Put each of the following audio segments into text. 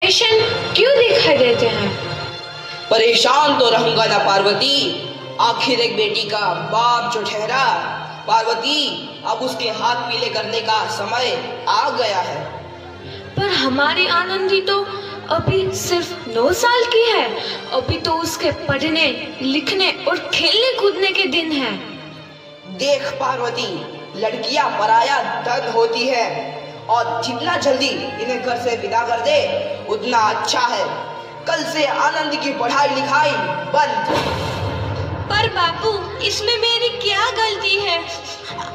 क्यों दिखाई देते हैं? परेशान तो रहूंगा ना पार्वती, आखिर एक बेटी का बाप जो ठहरा। पार्वती, अब उसके हाथ पीले करने का समय आ गया है। पर हमारी आनंदी तो अभी सिर्फ 9 साल की है। अभी तो उसके पढ़ने लिखने और खेलने कूदने के दिन हैं। देख पार्वती, लड़कियां पराया धन होती है और जितना जल्दी इन्हें घर से विदा कर दे उतना अच्छा है। कल से आनंद की पढ़ाई लिखाई बंद। पर बापू, इसमें मेरी क्या गलती है?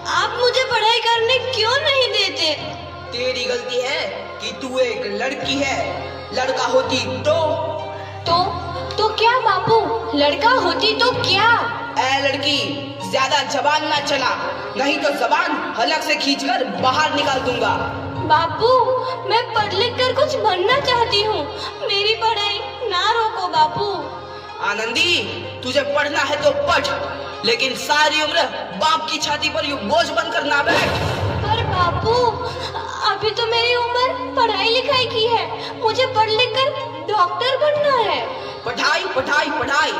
आप मुझे पढ़ाई करने क्यों नहीं देते? तेरी गलती है कि तू एक लड़की है। लड़का होती तो क्या बापू? लड़का होती तो क्या? ऐ लड़की, ज्यादा जबान ना चला, नहीं तो जबान हलक से खींचकर बाहर निकाल दूंगा। बापू, मैं पढ़ लिख कर कुछ बनना चाहती हूँ। मेरी पढ़ाई ना रोको बापू। आनंदी, तुझे पढ़ना है तो पढ़, लेकिन सारी उम्र बाप की छाती पर यूं बोझ बनकर ना बैठ। पर बापू, अभी तो मेरी उम्र पढ़ाई लिखाई की है। मुझे पढ़ लिख कर डॉक्टर बनना है। पढ़ाई पढ़ाई पढ़ाई,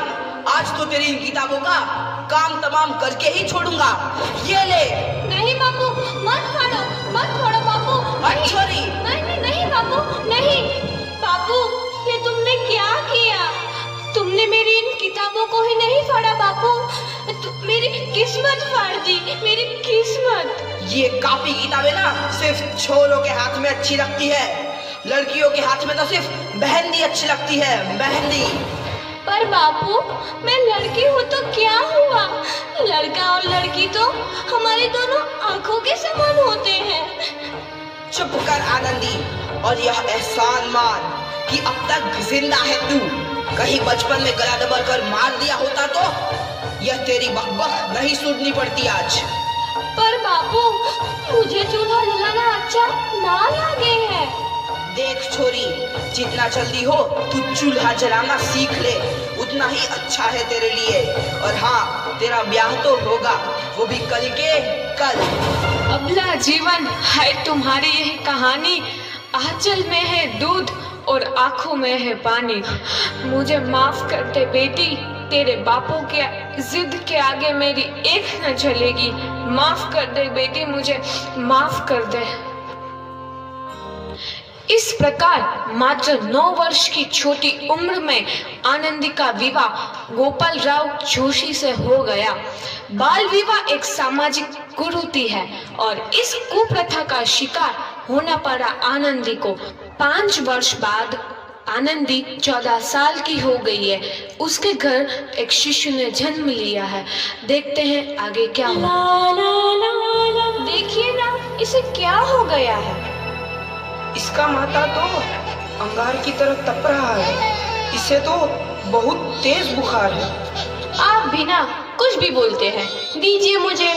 आज तो तेरी इन किताबों का काम तमाम करके ही छोड़ूंगा। ये ले। नहीं बापू, मत फाड़ो बापू। छोरी। नहीं बापू, नहीं। बापू, ये तुमने क्या किया? तुमने मेरी इन किताबों को ही नहीं फाड़ा बापू, मेरी किस्मत फाड़ दी, मेरी किस्मत। ये कॉपी किताबें ना सिर्फ छोरों के हाथ में अच्छी लगती है, लड़कियों के हाथ में तो सिर्फ मेहंदी अच्छी लगती है, मेहंदी। पर बापू, मैं लड़की हूँ तो क्या हुआ? लड़का और लड़की तो हमारी दोनों आंखों के समान होते हैं। चुप कर आनंदी, और यह एहसान मान कि अब तक जिंदा है तू। कहीं बचपन में गला दबा कर मार दिया होता तो यह तेरी बकबक नहीं सुननी पड़ती आज। पर बापू, मुझे चूल्हा जलाना अच्छा ना लगे है। देख छोरी, जितना जल्दी हो तू चूल्हा जलाना सीख ले, उतना ही अच्छा है तेरे लिए। और हाँ, तेरा ब्याह तो होगा, वो भी कल के कल। अबला जीवन है तुम्हारी यही कहानी। आंचल में है दूध और आंखों में है पानी। मुझे माफ कर दे बेटी, तेरे बापों के जिद के आगे मेरी एक न चलेगी। माफ कर दे बेटी, मुझे माफ कर दे। इस प्रकार मात्र 9 वर्ष की छोटी उम्र में आनंदी का विवाह गोपाल राव जोशी से हो गया। बाल विवाह एक सामाजिक कुरीति है और इस कुप्रथा का शिकार होना पड़ा आनंदी को। 5 वर्ष बाद आनंदी 14 साल की हो गई है। उसके घर एक शिशु ने जन्म लिया है। देखते हैं आगे क्या हुआ। देखिए ना, इसे क्या हो गया है? इसका माथा तो अंगार की तरह तप रहा है। इसे तो बहुत तेज बुखार है। आप बिना कुछ भी बोलते हैं, दीजिए मुझे।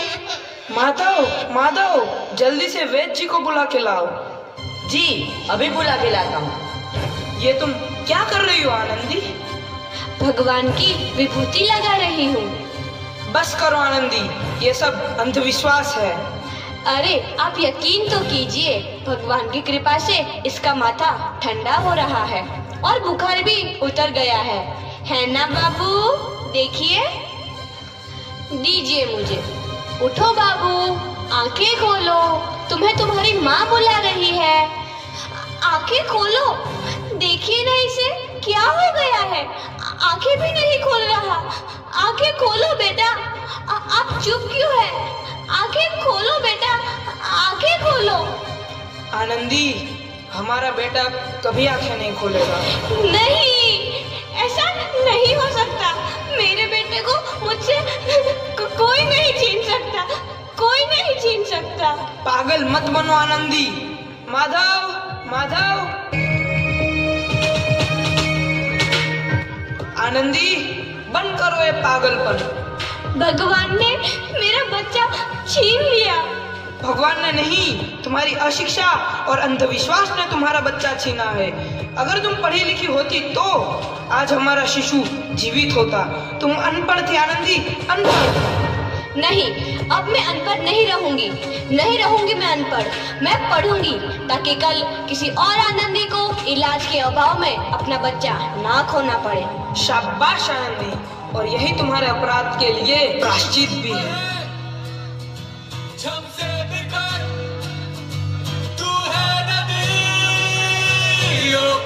माधव, जल्दी से वैद्य जी को बुला के लाओ। जी, अभी बुला के लाता हूँ। ये तुम क्या कर रही हो आनंदी? भगवान की विभूति लगा रही हूँ। बस करो आनंदी, ये सब अंधविश्वास है। अरे आप यकीन तो कीजिए, भगवान की कृपा से इसका माथा ठंडा हो रहा है और बुखार भी उतर गया है ना बाबू? देखिए, दीजिए मुझे। उठो बाबू, आंखें खोलो, तुम्हें तुम्हारी माँ बुला रही है। आंखें खोलो, देखिए ना इसे क्या हो गया है। आंखें भी नहीं खोल रहा। आंखें खोलो बेटा। आप चुप क्यों है? आंखें खोलो बेटा, आंखें खोलो। आनंदी, हमारा बेटा कभी आंखें नहीं खोलेगा। नहीं, ऐसा नहीं हो सकता। मेरे बेटे को मुझसे कोई नहीं छीन सकता, कोई नहीं छीन सकता। पागल मत बनो आनंदी। माधव, आनंदी, बंद करो ये पागलपन। भगवान ने मेरा बच्चा छीन लिया। भगवान ने नहीं, तुम्हारी अशिक्षा और अंधविश्वास ने तुम्हारा बच्चा छीना है। अगर तुम पढ़ी लिखी होती तो आज हमारा शिशु जीवित होता। तुम अनपढ़ थी आनंदी, अनपढ़। नहीं, अब मैं अनपढ़ नहीं रहूंगी मैं अनपढ़। मैं पढ़ूंगी ताकि कल किसी और आनंदी को इलाज के अभाव में अपना बच्चा ना खोना पड़े। शाबाश आनंदी, और यही तुम्हारे अपराध के लिए प्रायश्चित भी है।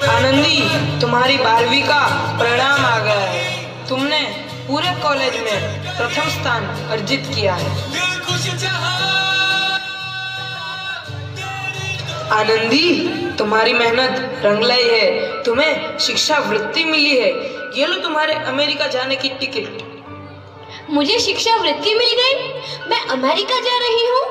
आनंदी, तुम्हारी 12वीं का परिणाम आ गया है। तुमने पूरे कॉलेज में प्रथम स्थान अर्जित किया है। आनंदी, तुम्हारी मेहनत रंग लाई है। तुम्हें शिक्षा वृत्ति मिली है। ये लो तुम्हारे अमेरिका जाने की टिकट। मुझे शिक्षा वृत्ति मिल गई, मैं अमेरिका जा रही हूँ।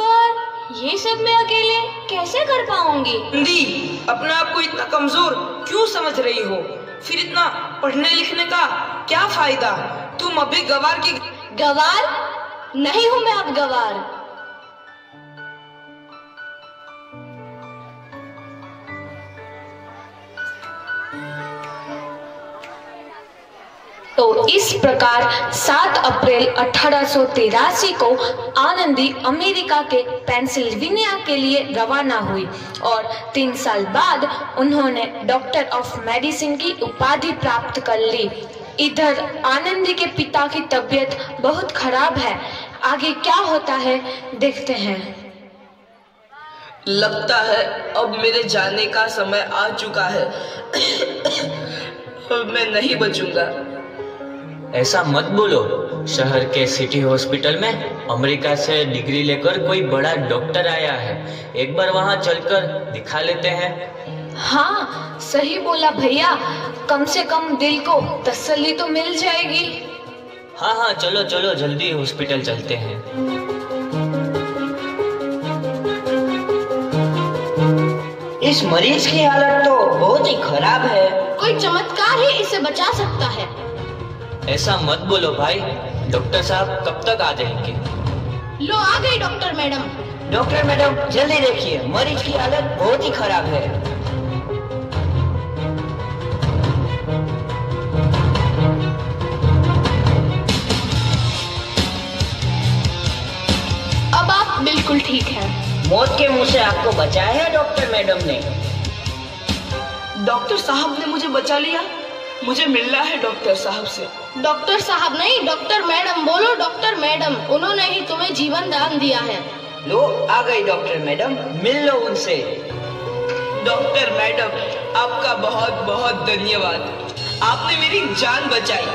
पर ये सब मैं अकेले कैसे कर पाऊंगी? आनंदी, अपने आप को इतना कमजोर क्यों समझ रही हो? फिर इतना पढ़ने लिखने का क्या फायदा? तुम अभी गवार की गवार नहीं हूँ मैं अब गवार। तो इस प्रकार 7 अप्रैल 1883 को आनंदी अमेरिका के पेंसिल्वेनिया के लिए रवाना हुई और 3 साल बाद उन्होंने डॉक्टर ऑफ मेडिसिन की उपाधि प्राप्त कर ली। इधर आनंदी के पिता की तबीयत बहुत खराब है। आगे क्या होता है देखते हैं। लगता है अब मेरे जाने का समय आ चुका है। मैं नहीं बचूंगा। ऐसा मत बोलो। शहर के सिटी हॉस्पिटल में अमेरिका से डिग्री लेकर कोई बड़ा डॉक्टर आया है। एक बार वहां चलकर दिखा लेते हैं। हाँ, सही बोला भैया। कम से कम दिल को तसल्ली तो मिल जाएगी। हाँ हाँ, चलो चलो जल्दी हॉस्पिटल चलते हैं। इस मरीज की हालत तो बहुत ही खराब है। कोई चमत्कार ही इसे बचा सकता है। ऐसा मत बोलो भाई। डॉक्टर साहब कब तक आ जाएंगे? लो आ गई डॉक्टर मैडम। डॉक्टर मैडम जल्दी देखिए, मरीज की हालत बहुत ही खराब है। अब आप बिल्कुल ठीक हैं। मौत के मुंह से आपको बचाया है डॉक्टर मैडम ने। डॉक्टर साहब ने मुझे बचा लिया। मुझे मिलना है डॉक्टर साहब से। डॉक्टर साहब नहीं, डॉक्टर मैडम बोलो। डॉक्टर मैडम, उन्होंने ही तुम्हें जीवन दान दिया है। लो आ गई डॉक्टर मैडम, मिल लो उनसे। डॉक्टर मैडम, आपका बहुत बहुत धन्यवाद। आपने मेरी जान बचाई।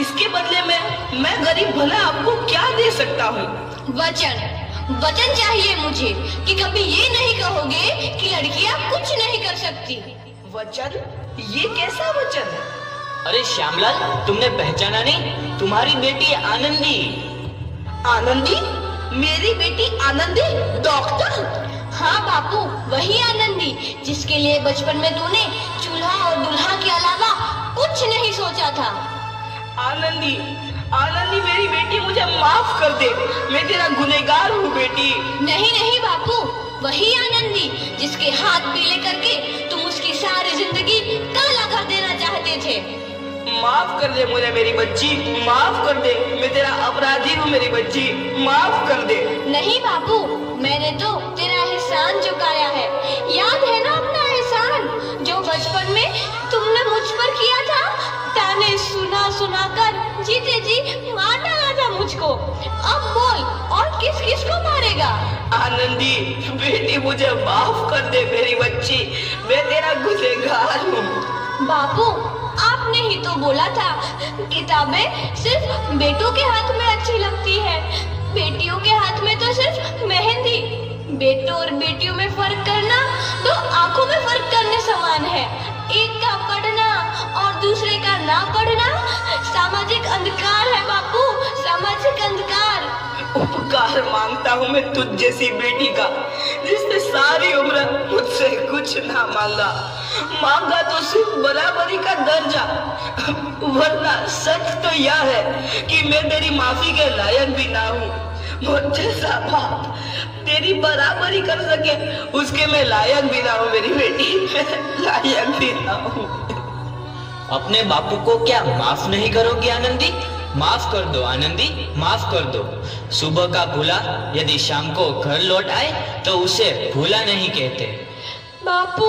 इसके बदले में मैं गरीब भला आपको क्या दे सकता हूँ? वचन चाहिए मुझे कि कभी ये नहीं कहोगे कि लड़कियां कुछ नहीं कर सकती। वचन? ये कैसा वचन है? अरे श्यामलाल, तुमने पहचाना नहीं? तुम्हारी बेटी आनंदी। आनंदी? मेरी बेटी आनंदी डॉक्टर? हाँ बापू, वही आनंदी जिसके लिए बचपन में तूने चूल्हा और दुल्हा के अलावा कुछ नहीं सोचा था। आनंदी, आनंदी मेरी बेटी, मुझे माफ कर दे। मैं तेरा गुनहगार हूँ बेटी। नहीं नहीं बापू, वही आनंदी जिसके हाथ पीले करके तुम उसकी सारी जिंदगी काला कर देना चाहते थे। माफ कर दे मुझे मेरी बच्ची, माफ कर दे। मैं तेरा अपराधी हूँ मेरी बच्ची, माफ कर दे। नहीं बापू, मैंने तो तेरा एहसान चुकाया है। याद है ना अपना एहसान जो बचपन में तुमने मुझ पर किया था? ताने सुना सुना कर जीते जी मार डाला था मुझको। अब बोल, और किस किस को मारेगा? आनंदी बेटी, मुझे माफ कर दे मेरी बच्ची। मैं तेरा गुनहगार हूँ। बापू, आपने ही तो बोला था किताबें सिर्फ बेटों के हाथ में अच्छी लगती है, बेटियों के हाथ में तो सिर्फ मेहंदी। बेटों और बेटियों में फर्क करना तो आंखों में फर्क करने समान है। एक का पढ़ना और दूसरे का ना पढ़ना सामाजिक अंधकार है बापू, सामाजिक अंधकार। उपकार मांगता हूँ मैं तुझ जैसी बेटी का, जिसने सारी उम्र मुझसे कुछ ना मांगा तो सिर्फ बराबरी का दर्जा। वरना सच तो यह है कि मैं तेरी माफी के लायक भी ना हूँ। मुझ जैसा बाप तेरी बराबरी कर सके उसके मैं लायक भी ना हूँ मेरी बेटी, मैं लायक भी ना हूँ। अपने बापू को क्या माफ नहीं करोगी आनंदी? माफ कर दो आनंदी, माफ कर दो। सुबह का भूला यदि शाम को घर लौट आए तो उसे भूला नहीं कहते। बापू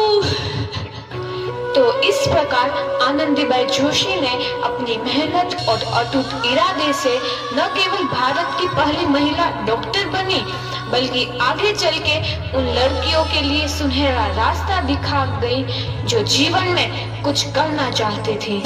इस प्रकार आनंदीबाई जोशी ने अपनी मेहनत और अटूट इरादे से न केवल भारत की पहली महिला डॉक्टर बनी, बल्कि आगे चल के उन लड़कियों के लिए सुनहरा रास्ता दिखा गई जो जीवन में कुछ करना चाहती थी।